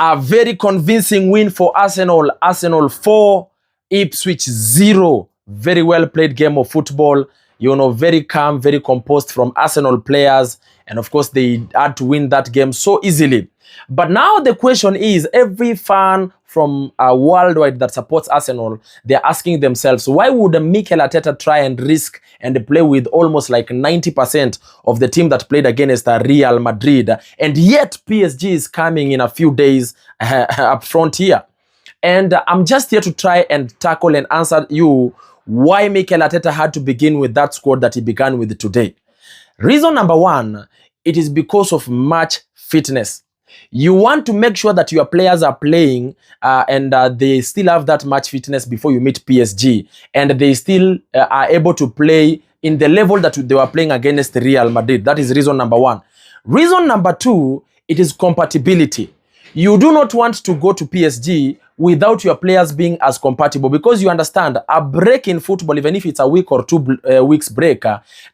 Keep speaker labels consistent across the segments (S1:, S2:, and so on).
S1: A very convincing win for Arsenal. Arsenal 4, Ipswich 0. Very well played game of football. You know, very calm, very composed from Arsenal players. And of course, they had to win that game so easily. But now the question is, every fan from worldwide that supports Arsenal, they're asking themselves, why would Mikel Arteta try and risk and play with almost like 90% of the team that played against Real Madrid? And yet PSG is coming in a few days up front here. And I'm just here to try and tackle and answer you why Mikel Arteta had to begin with that squad that he began with today. Reason number one, it is because of match fitness. You want to make sure that your players are playing and they still have that match fitness before you meet PSG, and they still are able to play in the level that they were playing against Real Madrid. That is reason number one. Reason number two, it is compatibility. You do not want to go to PSG without your players being as compatible, because you understand a break in football, even if it's a week or 2 weeks break,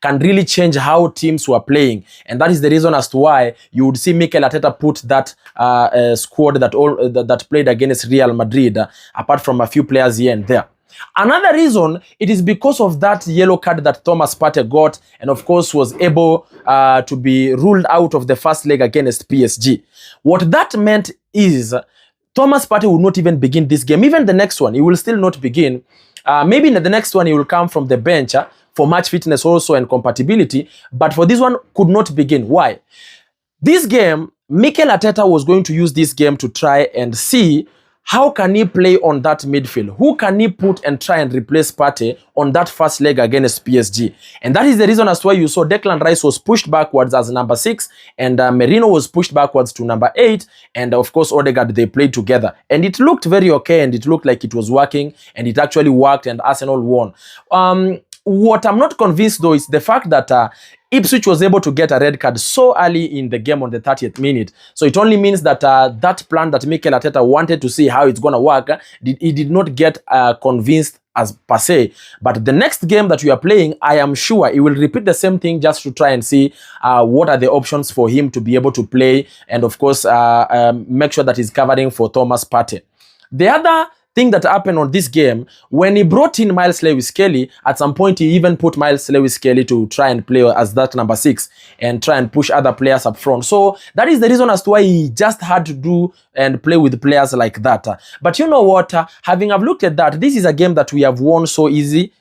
S1: can really change how teams were playing. And that is the reason as to why you would see Mikel Arteta put that squad that played against Real Madrid, apart from a few players here and there. Another reason, it is because of that yellow card that Thomas Partey got, and of course was able to be ruled out of the first leg against PSG. What that meant is Thomas Partey will not even begin this game. Even the next one, he will still not begin. Maybe in the next one, he will come from the bench for match fitness also and compatibility. But for this one, could not begin. Why? This game, Mikel Arteta was going to use this game to try and see how can he play on that midfield? Who can he put and try and replace Partey on that first leg against PSG? And that is the reason as to why you saw Declan Rice was pushed backwards as number 6, and Merino was pushed backwards to number 8, and of course Odegaard, they played together. And it looked very okay, and it looked like it was working, and it actually worked, and Arsenal won. What I'm not convinced though is the fact that Ipswich was able to get a red card so early in the game on the 30th minute. So it only means that that plan that Mikel Arteta wanted to see how it's going to work, he did not get convinced as per se. But the next game that we are playing, I am sure he will repeat the same thing just to try and see what are the options for him to be able to play, and of course make sure that he's covering for Thomas Partey. The other thing that happened on this game, when he brought in Miles Lewis-Kelly, at some point he even put Miles Lewis-Kelly to try and play as that number 6 and try and push other players up front. So that is the reason as to why he just had to do and play with players like that. But you know what, having looked at that, this is a game that we have won so easily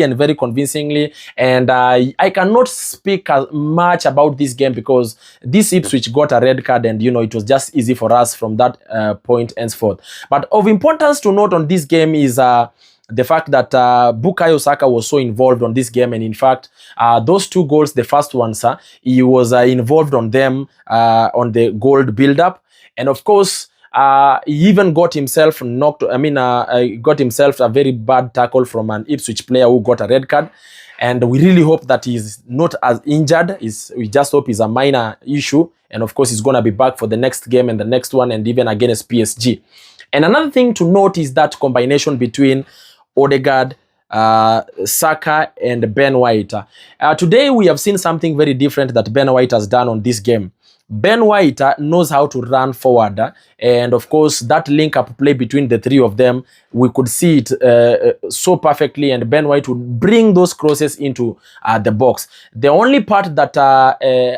S1: and very convincingly, and I cannot speak much about this game because this Ipswich got a red card, and you know it was just easy for us from that point henceforth. But of importance to note on this game is the fact that Bukayo Saka was so involved on this game, and in fact those 2 goals, the first ones, he was involved on them on the goal build-up, and of course he even got himself knocked. Got himself a very bad tackle from an Ipswich player who got a red card, and we really hope that he's not as injured. We just hope it's a minor issue, and of course he's gonna be back for the next game and the next one, and even against PSG. And another thing to note is that combination between Odegaard, Saka, and Ben White. Today we have seen something very different that Ben White has done on this game. Ben White knows how to run forward, and of course that link-up play between the 3 of them, we could see it so perfectly, and Ben White would bring those crosses into the box. The only part that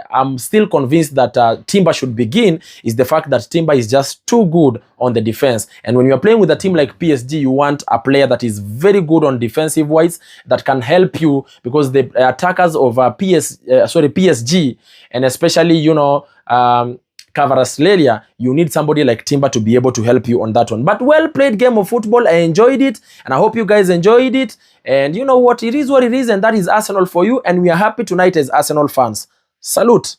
S1: I'm still convinced that Timber should begin is the fact that Timber is just too good on the defense, and when you're playing with a team like PSG, you want a player that is very good on defensive wise, that can help you, because the attackers of PSG, and especially, you know, Kvaratskhelia, you need somebody like Timber to be able to help you on that one. But well played game of football. I enjoyed it, and I hope you guys enjoyed it. And you know what, it is what it is, and that is Arsenal for you, and we are happy tonight as Arsenal fans. Salute.